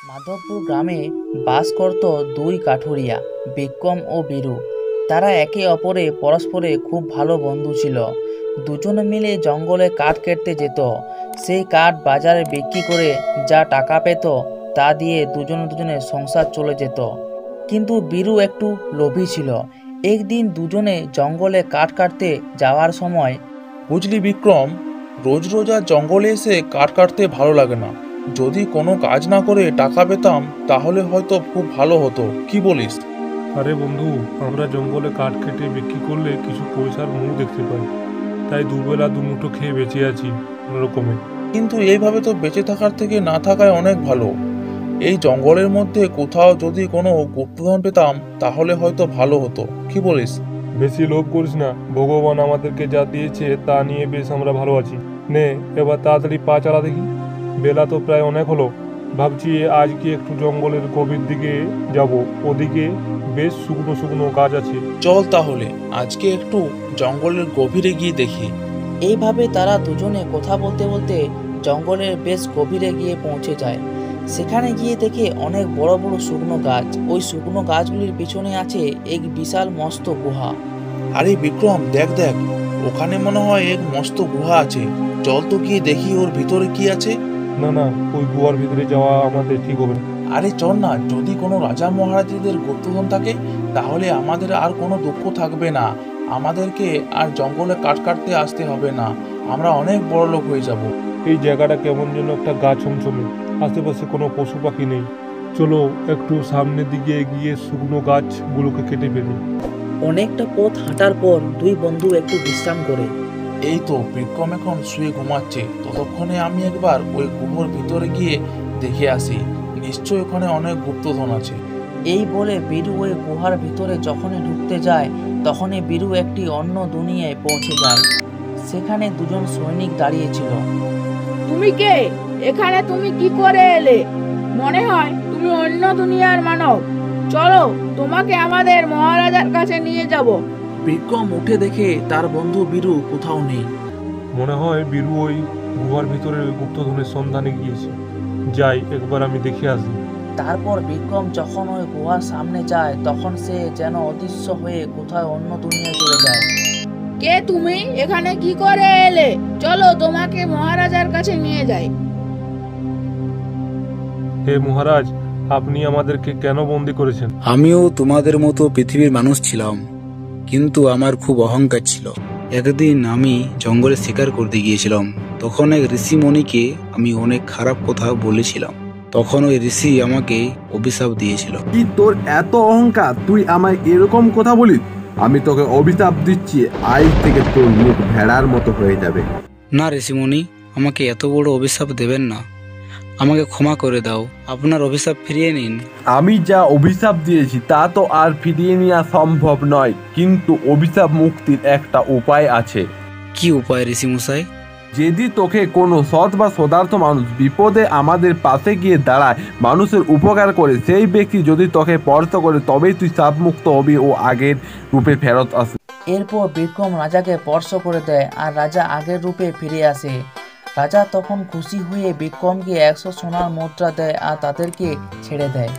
মাধবপুর গ্রামে বাস করত দুই কাঠুরিয়া, বিক্রম ও বীরু। তারা একে অপরে পরস্পরে খুব ভালো বন্ধু ছিল। দুজনে মিলে জঙ্গলে কাঠ কেটে যেত। সেই কাঠ বাজারে বিক্রি করে যা টাকা পেত তা দিয়ে দুজনের সংসার চলে যেত। কিন্তু বীরু একটু লোভী ছিল। একদিন দুজনে জঙ্গলে কাঠ কাটতে যাওয়ার সময়, বুঝলি বিক্রম, রোজ রোজ আর জঙ্গলে এসে কাঠ কাটতে ভালো লাগে না। যদি কোনো কাজ না করে টাকা পেতাম তাহলে হয়তো খুব ভালো হতো, কি বলিস? আরে বন্ধু, আমরা জঙ্গলে কাঠ কেটে বিক্রি করলে কিছু পয়সার মুখ দেখতে পাই, তাই দুবেলা দুমুঠো খেয়ে বেঁচে আছি কোনোরকমে। কিন্তু এইভাবে তো বেঁচে থাকার থেকে না থাকাই অনেক ভালো। এই জঙ্গলের মধ্যে কোথাও যদি কোনো গুপ্তধন পেতাম তাহলে হয়তো ভালো হতো, কি বলিস? বেশি লোভ করিস না, ভগবান আমাদেরকে যা দিয়েছে তা নিয়ে বেশ আমরা ভালো আছি। নে এবার তাড়াতাড়ি পা চালা দেখি, বেলা তো প্রায় অনেক হলো। ভাবছি আজকে একটু জঙ্গলের গভীর দিকে যাব, ওদিকে বেশ শুকনো শুকনো গাছ আছে। চল তাহলে আজকে একটু জঙ্গলের গভীরে গিয়ে দেখি। এইভাবে তারা দুজনে কথা বলতে বলতে জঙ্গলের বেশ গভীরে গিয়ে পৌঁছে যায়। সেখানে গিয়ে দেখে অনেক বড় বড় শুকনো গাছ। ওই শুকনো গাছগুলির পিছনে আছে এক বিশাল মস্ত গুহা। আরে বিক্রম, দেখ দেখ, ওখানে মনে হয় এক মস্ত গুহা আছে। চল তো গিয়ে দেখি ওর ভিতরে কি আছে। না না, ওই গুহার ভিতরে যাওয়া আমাদের ঠিক হবে না। আরে চল না, যদি কোনো রাজা মহারাজাদের গুপ্তধন থাকে তাহলে আমাদের আর কোনো দুঃখ থাকবে না। আমাদেরকে আর জঙ্গলে কাঠ কাটতে আসতে হবে না, আমরা অনেক বড় লোক হয়ে যাব। এই জায়গাটা কেমন যেন একটা গা ছমছমে, আশেপাশে কোনো পশু পাখি নেই। চলো একটু সামনের দিকে এগিয়ে শুকনো গাছগুলোকে কেটে ফেলি। অনেকটা পথ হাঁটার পর দুই বন্ধু একটু বিশ্রাম করে। এই তো বিক্রম এখন শুয়ে ঘুমাচ্ছে, ততক্ষণে আমি একবার ওই গুহার ভিতরে গিয়ে দেখে আসি। নিশ্চয় ওখানে অনেক গুপ্তধন আছে। এই বলে বীরু ওই গুহার ভিতরে যখনই ঢুকতে যায় তখনই বীরু একটি অন্য দুনিয়ায় পৌঁছে যায়। সেখানে দুজন সৈনিক দাঁড়িয়েছিল। তুমি কে? এখানে তুমি কি করে এলে? মনে হয় তুমি অন্য দুনিয়ার মানব। চলো, তোমাকে আমাদের মহারাজার কাছে নিয়ে যাব। বিক্রম উঠে দেখে তার বন্ধু বীরু কোথাও নেই। মনে হয় বীরু ওই গুহার ভিতরে ওই গুপ্তধনের সন্ধানে গিয়েছে। যাই একবার আমি দেখে আসি। তারপর বিক্রম যখন ওই গুহার সামনে যায় তখন সে যেন অদৃশ্য হয়ে কোথায় অন্য দুনিয়ায় চলে যায়। কে তুমি? এখানে কি করে এলে? চলো, তোমাকে মহারাজার কাছে নিয়ে যাই। হে মহারাজ, আপনি আমাদেরকে কেন বন্দি করেছেন? আমিও তোমাদের মতো পৃথিবীর মানুষ ছিলাম, কিন্তু আমার খুব অহংকার ছিল। একদিন আমি জঙ্গলে শিকার করতে গিয়েছিলাম। তখন এক ঋষিমণিকে আমি অনেক খারাপ কথা বলেছিলাম। তখন ওই ঋষি আমাকে অভিশাপ দিয়েছিল। কি তোর এত অহংকার? তুই আমায় এরকম কথা বলিস? আমি তোকে অভিশাপ দিচ্ছি, আজ থেকে তোর মুখ ভেড়ার মতো হয়ে যাবে। না ঋষিমণি, আমাকে এত বড় অভিশাপ দেবেন না। আমাকে ক্ষমা করে দাও, আপনার অভিশাপ ফিরিয়ে নিন। আমি যা অভিশাপ দিয়েছি তা তো আর ফিরিয়ে নেওয়া সম্ভব নয়, কিন্তু অভিশাপ মুক্তির একটা উপায় আছে। কি উপায় ঋষিমশাই? যদি তোকে কোনো সৎ বা সদার্থ মানুষ বিপদে আমাদের পাশে গিয়ে দাঁড়ায়, মানুষের উপকার করে, সেই ব্যক্তি যদি তোকে স্পর্শ করে তবেই তুই শাপমুক্ত হবি ও আগের রূপে ফেরত আসবি। এরপর বিক্রম রাজাকে স্পর্শ করে দেয় আর রাজা আগের রূপে ফিরে আসে। রাজা তখন খুশি হয়ে বিক্রমকে 100 সোনার মুদ্রা দেয় আর তাদেরকে ছেড়ে দেয়।